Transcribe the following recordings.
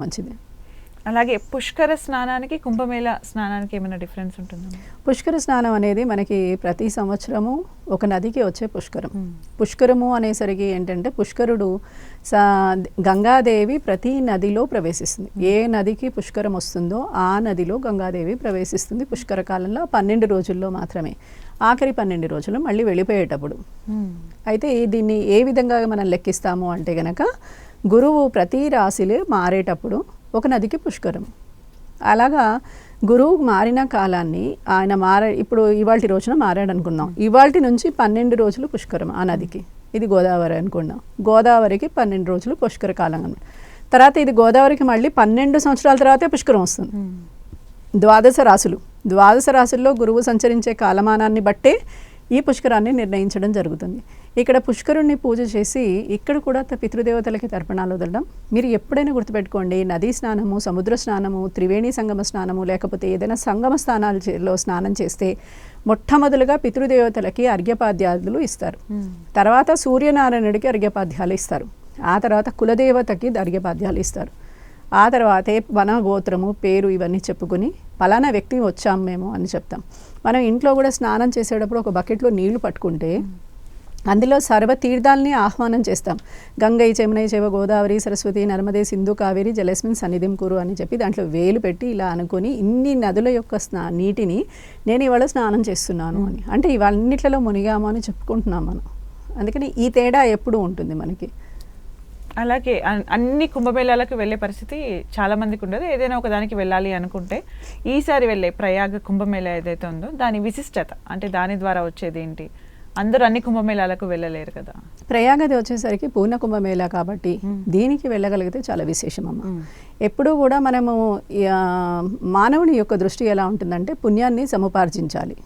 మంచిది. అలాగే పుష్కర స్నానానికి కుంభమేళ స్నానానికి ఏమైనా డిఫరెన్స్ ఉంటుందా? పుష్కర స్నానం అనేది మనకి ప్రతి సంవత్సరము ఒక నదికి వచ్చే పుష్కరం. పుష్కరము అనేసరికి ఏంటంటే పుష్కరుడు గంగాదేవి ప్రతి నదిలో ప్రవేశిస్తుంది. ఏ నదికి పుష్కరం వస్తుందో ఆ నదిలో గంగాదేవి ప్రవేశిస్తుంది పుష్కర కాలంలో 12 రోజుల్లో మాత్రమే. ఆఖరి 12 రోజులు మళ్ళీ వెళ్ళిపోయేటప్పుడు. అయితే దీన్ని ఏ విధంగా మనం లెక్కిస్తాము అంటే గనక గురువు ప్రతి రాశిలో మారేటప్పుడు ఒక నదికి పుష్కరం. అలాగా గురువు మారిన కాలాన్ని ఆయన ఇప్పుడు ఇవాళ రోజున మారాడు అనుకుందాం. ఇవాళ నుంచి 12 రోజులు పుష్కరం ఆ నదికి. ఇది గోదావరి అనుకుందాం. గోదావరికి 12 రోజులు పుష్కర కాలం అన్నమాట. తర్వాత ఇది గోదావరికి మళ్ళీ 12 సంవత్సరాల తర్వాతే పుష్కరం వస్తుంది. ద్వాదశ రాశుల్లో గురువు సంచరించే కాలమానాన్ని బట్టే ఈ పుష్కరాన్ని నిర్ణయించడం జరుగుతుంది. ఇక్కడ పుష్కరుణ్ణి పూజ చేసి ఇక్కడ కూడా పితృదేవతలకి తర్పణాలు వదలడం. మీరు ఎప్పుడైనా గుర్తుపెట్టుకోండి, నదీ స్నానము, సముద్ర స్నానము, త్రివేణి సంగమ స్నానము, లేకపోతే ఏదైనా సంగమ స్థానాలలో స్నానం చేస్తే మొట్టమొదలుగా పితృదేవతలకి అర్ఘ్యపాద్యాదులు ఇస్తారు. తర్వాత సూర్యనారాయణుడికి అర్ఘ్యపాద్యాలు ఇస్తారు. ఆ తర్వాత కులదేవతకి అర్ఘ్యపాద్యాలు ఇస్తారు. ఆ తర్వాతే వన గోత్రము పేరు ఇవన్నీ చెప్పుకుని పలానా వ్యక్తి వచ్చాం మేము అని చెప్తాం. మనం ఇంట్లో కూడా స్నానం చేసేటప్పుడు ఒక బకెట్లో నీళ్లు పట్టుకుంటే అందులో సర్వ తీర్థాలని ఆహ్వానం చేస్తాం. గంగై చెమనై చెవ గోదావరి సరస్వతి నర్మదే సింధు కావేరి జలస్మిన్ సన్నిధిం కురు అని చెప్పి దాంట్లో వేలు పెట్టి ఇలా అనుకొని ఇన్ని నదుల యొక్క నీటిని నేను ఇవాళ స్నానం చేస్తున్నాను అని, అంటే ఇవన్నిట్లలో మునిగాము అని చెప్పుకుంటున్నాం మనం. అందుకని ఈ తేడా ఎప్పుడు ఉంటుంది మనకి. అలాగే అన్ని కుంభమేళాలకు వెళ్ళే పరిస్థితి చాలా మందికి ఉండదు. ఏదైనా ఒక దానికి వెళ్ళాలి అనుకుంటే ఈసారి వెళ్ళే ప్రయాగ కుంభమేళ ఏదైతే ఉందో దాని విశిష్టత అంటే దాని ద్వారా వచ్చేది ఏంటి? అందరూ అన్ని కుంభమేళాలకు వెళ్ళలేరు కదా. ప్రయాగది వచ్చేసరికి పూర్ణ కుంభమేళ కాబట్టి దీనికి వెళ్ళగలిగితే చాలా విశేషం అమ్మ. ఎప్పుడూ కూడా మనము మానవుని యొక్క దృష్టి ఎలా ఉంటుందంటే పుణ్యాన్ని సముపార్జించాలి,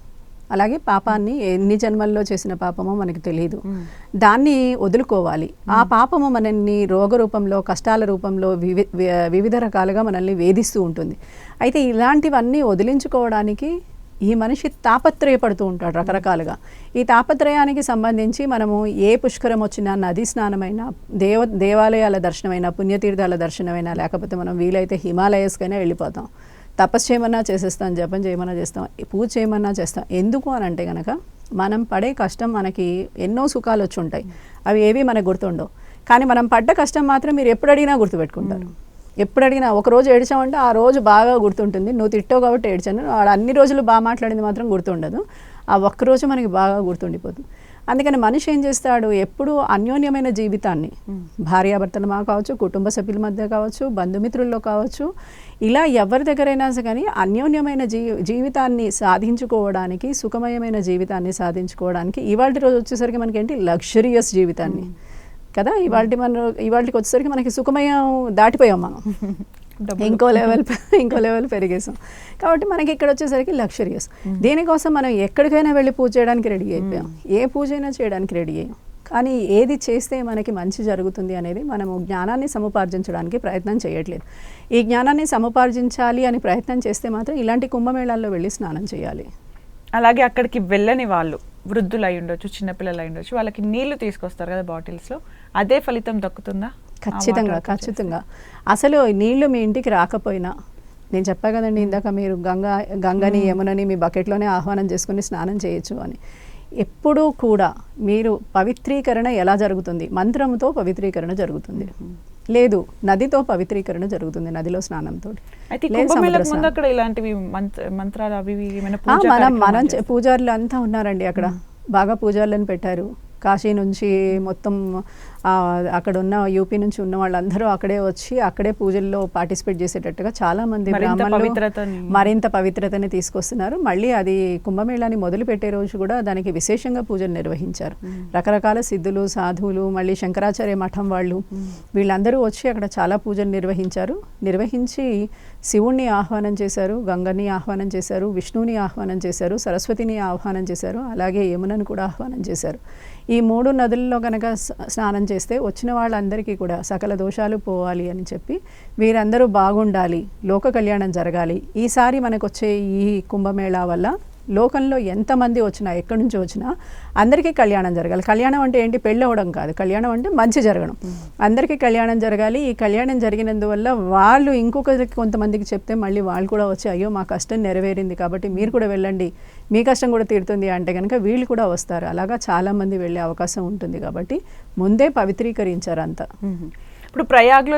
అలాగే పాపాన్ని ఎన్ని జన్మల్లో చేసిన పాపమో మనకి తెలియదు, దాన్ని వదులుకోవాలి. ఆ పాపము మనల్ని రోగ రూపంలో కష్టాల రూపంలో వివిధ రకాలుగా మనల్ని వేధిస్తూ ఉంటుంది. అయితే ఇలాంటివన్నీ వదిలించుకోవడానికి ఈ మనిషి తాపత్రయపడుతూ ఉంటాడు రకరకాలుగా. ఈ తాపత్రయానికి సంబంధించి మనము ఏ పుష్కరం వచ్చినా, నదీ స్నానమైనా, దేవాలయాల దర్శనమైనా, పుణ్యతీర్థాల దర్శనమైనా, లేకపోతే మనం వీలైతే హిమాలయస్కైనా వెళ్ళిపోతాం. తపస్సు చేయమన్నా చేసేస్తాం, జపం చేయమన్నా చేస్తాం, పూజ చేయమన్నా చేస్తాం. ఎందుకు అని అంటే కనుక మనం పడే కష్టం మనకి ఎన్నో సుఖాలు వచ్చి ఉంటాయి, అవి ఏవి మనకు గుర్తుండవు. కానీ మనం పడ్డ కష్టం మాత్రం మీరు ఎప్పుడు అడిగినా గుర్తుపెట్టుకుంటారు. ఎప్పుడు అడిగినా ఒకరోజు ఏడ్చామంటే ఆ రోజు బాగా గుర్తుంటుంది. నువ్వు తిట్టావు కాబట్టి ఏడ్చాను, వాడు అన్ని రోజులు బాగా మాట్లాడింది మాత్రం గుర్తుండదు. ఆ ఒక్కరోజు మనకి బాగా గుర్తుండిపోతుంది. అందుకని మనిషి ఏం చేస్తాడు, ఎప్పుడూ అన్యోన్యమైన జీవితాన్ని భార్యాభర్తలు కావచ్చు, కుటుంబ సభ్యుల మధ్య కావచ్చు, బంధుమిత్రుల్లో కావచ్చు, ఇలా ఎవరి దగ్గరైనా కానీ అన్యోన్యమైన జీవితాన్ని సాధించుకోవడానికి, సుఖమయమైన జీవితాన్ని సాధించుకోవడానికి ఇవాళ రోజు వచ్చేసరికి మనకి ఏంటి లగ్జరియస్ జీవితాన్ని కదా. ఇవాళకి వచ్చేసరికి మనకి సుఖమయం దాటిపోయాం మనం, ఇంకో లెవెల్ పెరిగేసాం. కాబట్టి మనకి ఇక్కడ వచ్చేసరికి లగ్జరియస్. దీనికోసం మనం ఎక్కడికైనా వెళ్ళి పూజ చేయడానికి రెడీ అయిపోయాం, ఏ పూజ అయినా చేయడానికి రెడీ అయ్యాం. కానీ ఏది చేస్తే మనకి మంచి జరుగుతుంది అనేది మనము జ్ఞానాన్ని సముపార్జించడానికి ప్రయత్నం చేయట్లేదు. ఈ జ్ఞానాన్ని సముపార్జించాలి అని ప్రయత్నం చేస్తే మాత్రం ఇలాంటి కుంభమేళాల్లో వెళ్ళి స్నానం చేయాలి. అలాగే అక్కడికి వెళ్ళని వాళ్ళు వృద్ధులు అయి ఉండొచ్చు, చిన్నపిల్లలు అయి ఉండొచ్చు, వాళ్ళకి నీళ్లు తీసుకొస్తారు కదా బాటిల్స్లో, అదే ఫలితం దక్కుతుందా? ఖచ్చితంగా. అసలు నీళ్లు మీ ఇంటికి రాకపోయినా, నేను చెప్పా కదండి ఇందాక, మీరు గంగని యమునని మీ బకెట్లోనే ఆహ్వానం చేసుకుని స్నానం చేయొచ్చు అని. ఎప్పుడూ కూడా మీరు పవిత్రీకరణ ఎలా జరుగుతుంది? మంత్రంతో పవిత్రీకరణ జరుగుతుంది, లేదు నదితో పవిత్రీకరణ జరుగుతుంది, నదిలో స్నానంతో. మనం పూజారులు అంతా ఉన్నారండి అక్కడ, బాగా పూజారులను పెట్టారు. కాశీ నుంచి మొత్తం అక్కడ ఉన్న యూపీ నుంచి ఉన్న వాళ్ళందరూ అక్కడే వచ్చి అక్కడే పూజల్లో పార్టిసిపేట్ చేసేటట్టుగా చాలా మంది బ్రాహ్మణులు మరింత పవిత్రతని తీసుకొస్తున్నారు. మళ్ళీ అది కుంభమేళాని మొదలు పెట్టే రోజు కూడా దానికి విశేషంగా పూజలు నిర్వహించారు. రకరకాల సిద్ధులు, సాధువులు, మళ్ళీ శంకరాచార్య మఠం వాళ్ళు వీళ్ళందరూ వచ్చి అక్కడ చాలా పూజలు నిర్వహించి శివుణ్ణి ఆహ్వానం చేశారు, గంగని ఆహ్వానం చేశారు, విష్ణువుని ఆహ్వానం చేశారు, సరస్వతిని ఆహ్వానం చేశారు, అలాగే యమునను కూడా ఆహ్వానం చేశారు. ఈ 3 నదుల్లో కనుక స్నానం చేస్తే వచ్చిన వాళ్ళందరికీ కూడా సకల దోషాలు పోవాలి అని చెప్పి, వీరందరూ బాగుండాలి, లోక కళ్యాణం జరగాలి, ఈసారి మనకు వచ్చే ఈ కుంభమేళా వల్ల లోకంలో ఎంతమంది వచ్చినా ఎక్కడి నుంచి వచ్చినా అందరికీ కళ్యాణం జరగాలి. కళ్యాణం అంటే ఏంటి, పెళ్ళి అవ్వడం కాదు, కళ్యాణం అంటే మంచి జరగడం, అందరికీ కళ్యాణం జరగాలి. ఈ కళ్యాణం జరిగినందువల్ల వాళ్ళు ఇంకొకరికి కొంతమందికి చెప్తే మళ్ళీ వాళ్ళు కూడా వచ్చి అయ్యో మా కష్టం నెరవేరింది కాబట్టి మీరు కూడా వెళ్ళండి, మీ కష్టం కూడా తీరుతుంది అంటే కనుక వీళ్ళు కూడా వస్తారు. అలాగా చాలామంది వెళ్ళే అవకాశం ఉంటుంది కాబట్టి ముందే పవిత్రీకరించారు అంతా. ఇప్పుడు ప్రయాగ్లో